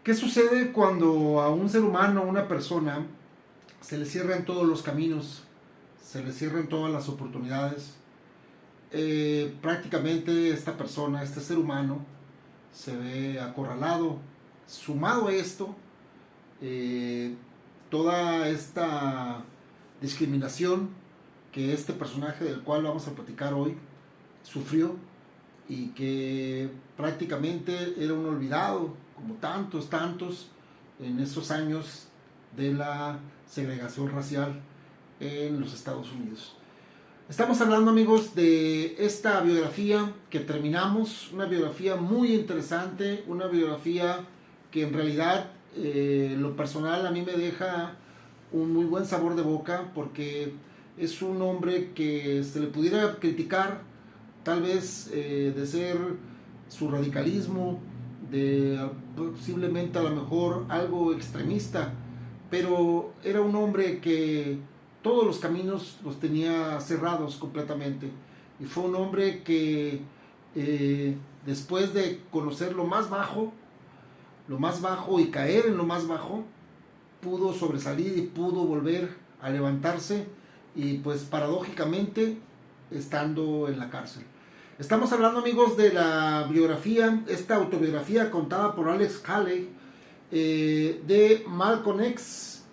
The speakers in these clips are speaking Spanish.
¿Qué sucede cuando a un ser humano, a una persona, se le cierran todos los caminos, se le cierran todas las oportunidades? Prácticamente esta persona, este ser humano, se ve acorralado. Sumado a esto, eh, toda esta discriminación que este personaje del cual vamos a platicar hoy sufrió y que prácticamente era un olvidado, como tantos en esos años de la segregación racial en los Estados Unidos. Estamos hablando, amigos, de esta biografía que terminamos, una biografía muy interesante, una biografía que en realidad, lo personal, a mí me deja un muy buen sabor de boca, porque es un hombre que se le pudiera criticar tal vez, de ser su radicalismo, de posiblemente a lo mejor algo extremista, pero era un hombre que todos los caminos los tenía cerrados completamente, y fue un hombre que, después de conocer lo más bajo y caer en lo más bajo, pudo sobresalir y pudo volver a levantarse, y pues paradójicamente estando en la cárcel. Estamos hablando, amigos, de la biografía, esta autobiografía contada por Alex Haley, de Malcolm X.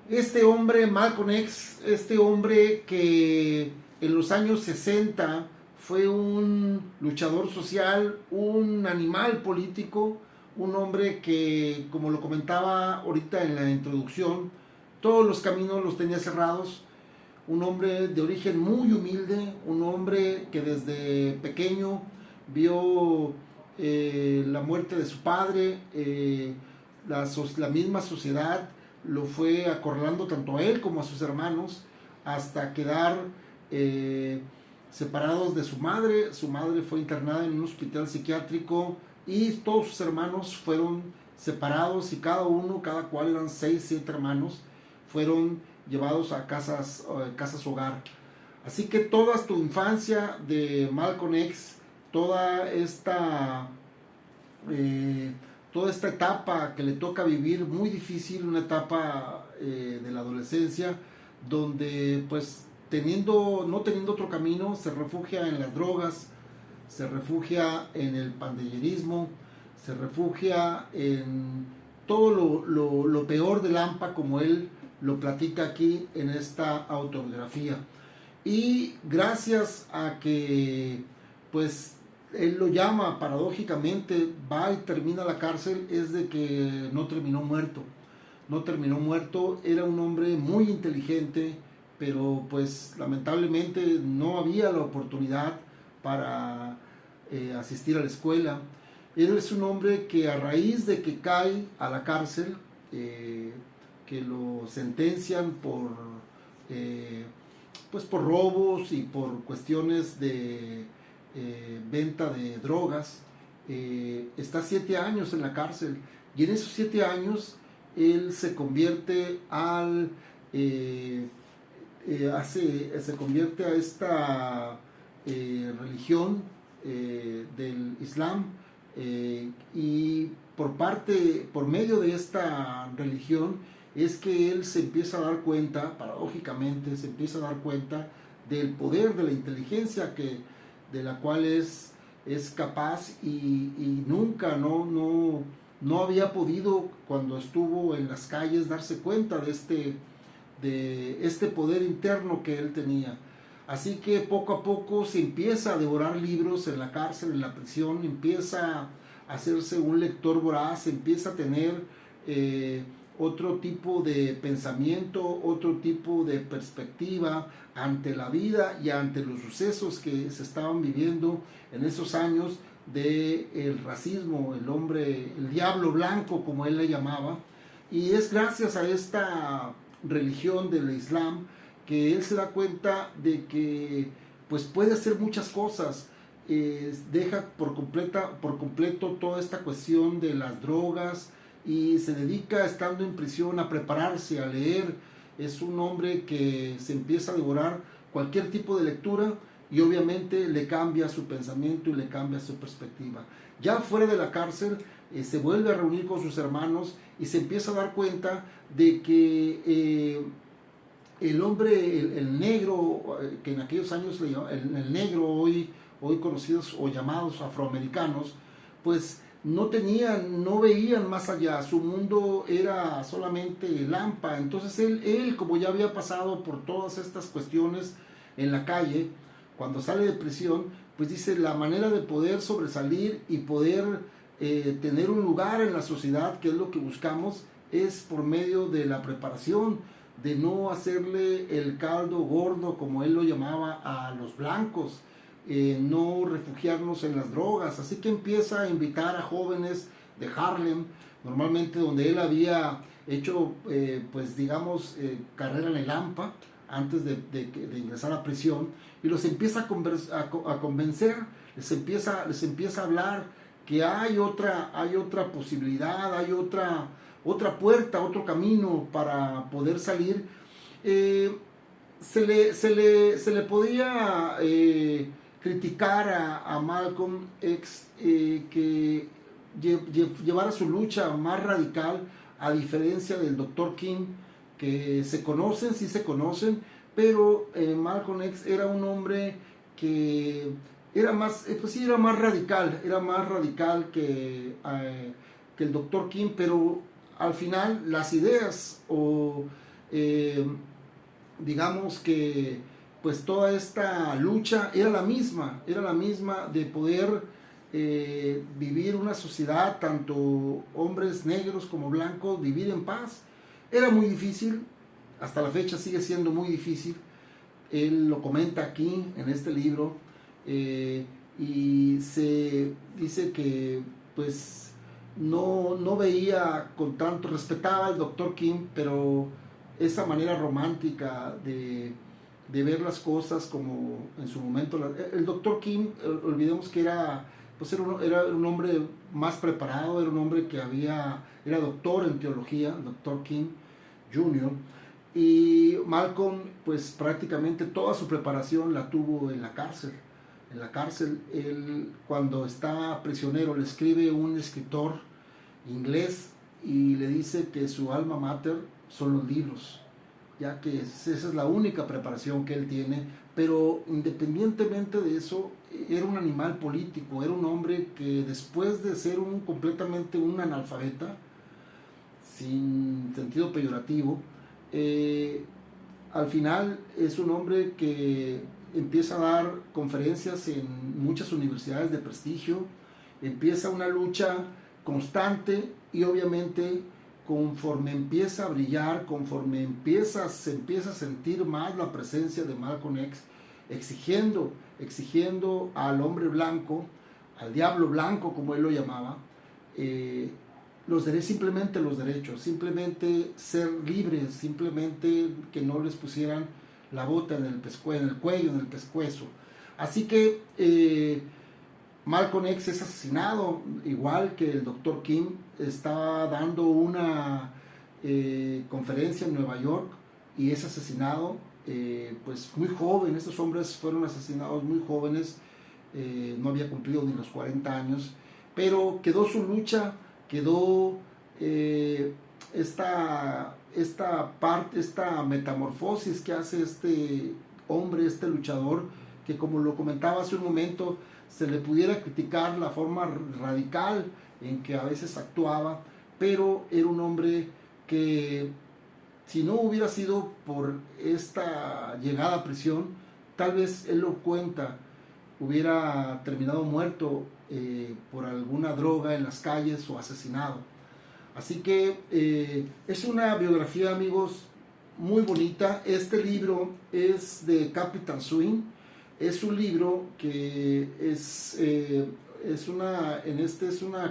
Este hombre, Malcolm X, este hombre que en los años 60 fue un luchador social, un animal político, un hombre que, como lo comentaba ahorita en la introducción, todos los caminos los tenía cerrados, un hombre de origen muy humilde, un hombre que desde pequeño vio, la muerte de su padre, la misma sociedad lo fue acorralando tanto a él como a sus hermanos, hasta quedar, separados de su madre. Su madre fue internada en un hospital psiquiátrico y todos sus hermanos fueron separados, y cada cual eran 6, 7 hermanos, fueron llevados a casas hogar. Así que toda tu infancia de Malcolm X, toda esta, eh, toda esta etapa que le toca vivir muy difícil, una etapa, de la adolescencia, donde pues no teniendo otro camino, se refugia en las drogas, se refugia en el pandillerismo, se refugia en todo lo peor del AMPA, como él lo platica aquí en esta autobiografía. Y gracias a que pues él lo llama paradójicamente, va y termina la cárcel, es de que no terminó muerto. No terminó muerto, era un hombre muy inteligente, pero pues lamentablemente no había la oportunidad para, asistir a la escuela. Él es un hombre que, a raíz de que cae a la cárcel, que lo sentencian eh, por robos y por cuestiones de, venta de drogas, está 7 años en la cárcel, y en esos 7 años él se convierte se convierte a esta, religión, del Islam, y por medio de esta religión es que él se empieza a dar cuenta, paradójicamente, se empieza a dar cuenta del poder de la inteligencia, de la cual es capaz, y nunca, no había podido, cuando estuvo en las calles, darse cuenta de este poder interno que él tenía. Así que poco a poco se empieza a devorar libros en la cárcel, en la prisión, empieza a hacerse un lector voraz, empieza a tener, otro tipo de pensamiento, otro tipo de perspectiva ante la vida y ante los sucesos que se estaban viviendo en esos años del racismo, el diablo blanco, como él le llamaba. Y es gracias a esta religión del Islam que él se da cuenta de que pues puede hacer muchas cosas. Deja por completo toda esta cuestión de las drogas, y se dedica, estando en prisión, a prepararse, a leer. Es un hombre que se empieza a devorar cualquier tipo de lectura, y obviamente le cambia su pensamiento y le cambia su perspectiva. Ya fuera de la cárcel se vuelve a reunir con sus hermanos y se empieza a dar cuenta de que el hombre, el negro, que en aquellos años el negro hoy conocidos o llamados afroamericanos, pues no veían más allá, su mundo era solamente Lampa. Entonces él, como ya había pasado por todas estas cuestiones en la calle, cuando sale de prisión, pues dice, la manera de poder sobresalir y poder tener un lugar en la sociedad, que es lo que buscamos, es por medio de la preparación, de no hacerle el caldo gordo, como él lo llamaba, a los blancos, no refugiarnos en las drogas. Así que empieza a invitar a jóvenes de Harlem, normalmente donde él había hecho, pues digamos, carrera en el AMPA, antes de ingresar a prisión, y los empieza a convencer, les empieza a hablar que hay otra posibilidad, hay otra puerta, otro camino para poder salir. Se le podía criticar a Malcolm X que llevara su lucha más radical, a diferencia del Dr. King, que sí se conocen, pero Malcolm X era un hombre que era más radical que el Dr. King, pero al final las ideas digamos que pues toda esta lucha era la misma de poder vivir una sociedad, tanto hombres negros como blancos, vivir en paz. Era muy difícil, hasta la fecha sigue siendo muy difícil. Él lo comenta aquí en este libro, y se dice que pues no veía con tanto, respetaba al Dr. King, pero esa manera romántica de ver las cosas como en su momento. El Dr. King, olvidemos que era un hombre más preparado, era un hombre que era doctor en teología, Dr. King Jr., y Malcolm pues prácticamente toda su preparación la tuvo en la cárcel. En la cárcel, él, cuando está prisionero, le escribe un escritor inglés y le dice que su alma mater son los libros, ya que esa es la única preparación que él tiene. Pero independientemente de eso, era un animal político, era un hombre que después de ser completamente un analfabeta, sin sentido peyorativo, al final es un hombre que empieza a dar conferencias en muchas universidades de prestigio, empieza una lucha constante, y obviamente conforme empieza a brillar, conforme se empieza a sentir más la presencia de Malcolm X, exigiendo al hombre blanco, al diablo blanco como él lo llamaba, simplemente los derechos, simplemente ser libres, simplemente que no les pusieran la bota en el cuello, en el pescuezo. Así que Malcolm X es asesinado, igual que el Dr. King. Estaba dando una conferencia en Nueva York y es asesinado, pues muy joven. Estos hombres fueron asesinados muy jóvenes, no había cumplido ni los 40 años, pero quedó su lucha, quedó esta metamorfosis que hace este hombre, este luchador, que como lo comentaba hace un momento, se le pudiera criticar la forma radical en que a veces actuaba, pero era un hombre que, si no hubiera sido por esta llegada a prisión, tal vez él lo cuenta, hubiera terminado muerto por alguna droga en las calles o asesinado. Así que es una biografía, amigos, muy bonita. Este libro es de Capital Swing. Es un libro que es una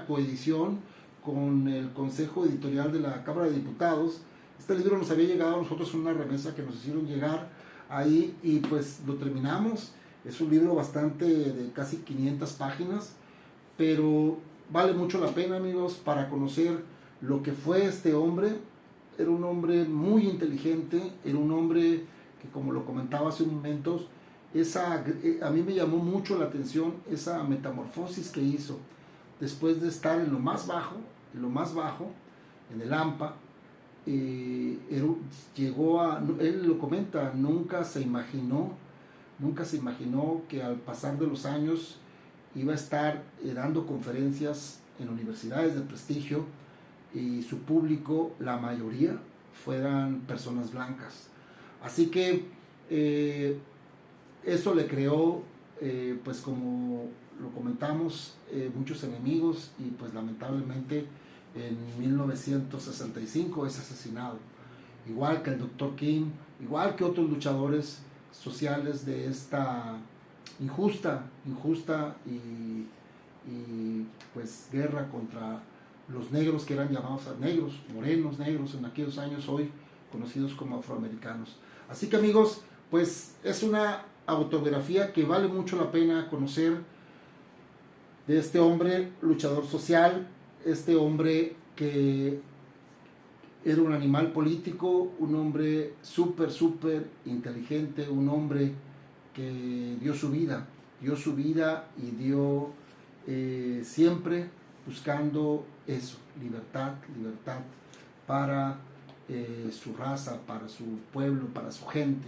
coedición con el Consejo Editorial de la Cámara de Diputados. Este libro nos había llegado a nosotros en una remesa que nos hicieron llegar ahí, y pues lo terminamos. Es un libro de casi 500 páginas, pero vale mucho la pena, amigos, para conocer lo que fue este hombre. Era un hombre muy inteligente, era un hombre que, como lo comentaba hace un momento, a mí me llamó mucho la atención esa metamorfosis que hizo después de estar en lo más bajo, en el AMPA. Él lo comenta, nunca se imaginó que al pasar de los años iba a estar dando conferencias en universidades de prestigio y su público, la mayoría, fueran personas blancas. Así que eso le creó, pues como lo comentamos, muchos enemigos, y pues lamentablemente en 1965 es asesinado. Igual que el Dr. King, igual que otros luchadores sociales de esta injusta y pues guerra contra los negros, que eran llamados negros, morenos, negros en aquellos años, hoy conocidos como afroamericanos. Así que amigos, pues es una autobiografía que vale mucho la pena conocer, de este hombre luchador social, este hombre que era un animal político, un hombre súper inteligente, un hombre que dio su vida y dio siempre buscando eso, libertad para su raza, para su pueblo, para su gente.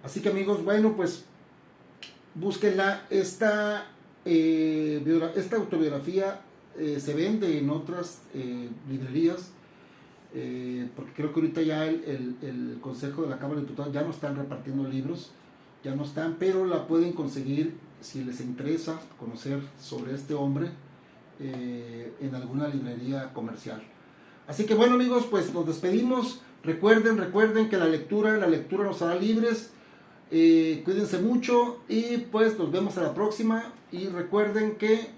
Así que amigos, bueno, pues búsquenla. Esta autobiografía se vende en otras librerías, porque creo que ahorita ya el Consejo de la Cámara de Diputados ya no están repartiendo libros, ya no están, pero la pueden conseguir si les interesa conocer sobre este hombre en alguna librería comercial. Así que bueno amigos, pues nos despedimos. Recuerden que la lectura nos hará libres. Cuídense mucho y pues nos vemos a la próxima. Y recuerden que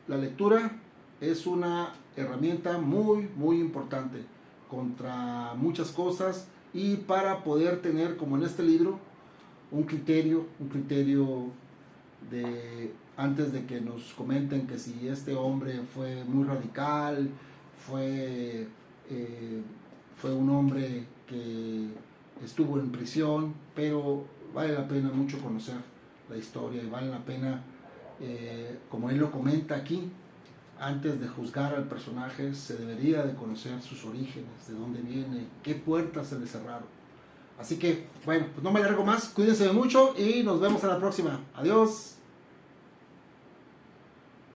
la lectura es una herramienta muy importante contra muchas cosas, y para poder tener, como en este libro, un criterio de, antes de que nos comenten que si este hombre fue muy radical, fue un hombre que estuvo en prisión, pero vale la pena mucho conocer la historia, y vale la pena, como él lo comenta aquí, antes de juzgar al personaje se debería de conocer sus orígenes, de dónde viene, qué puertas se le cerraron. Así que bueno, pues no me alargo más, cuídense mucho y nos vemos a la próxima. Adiós.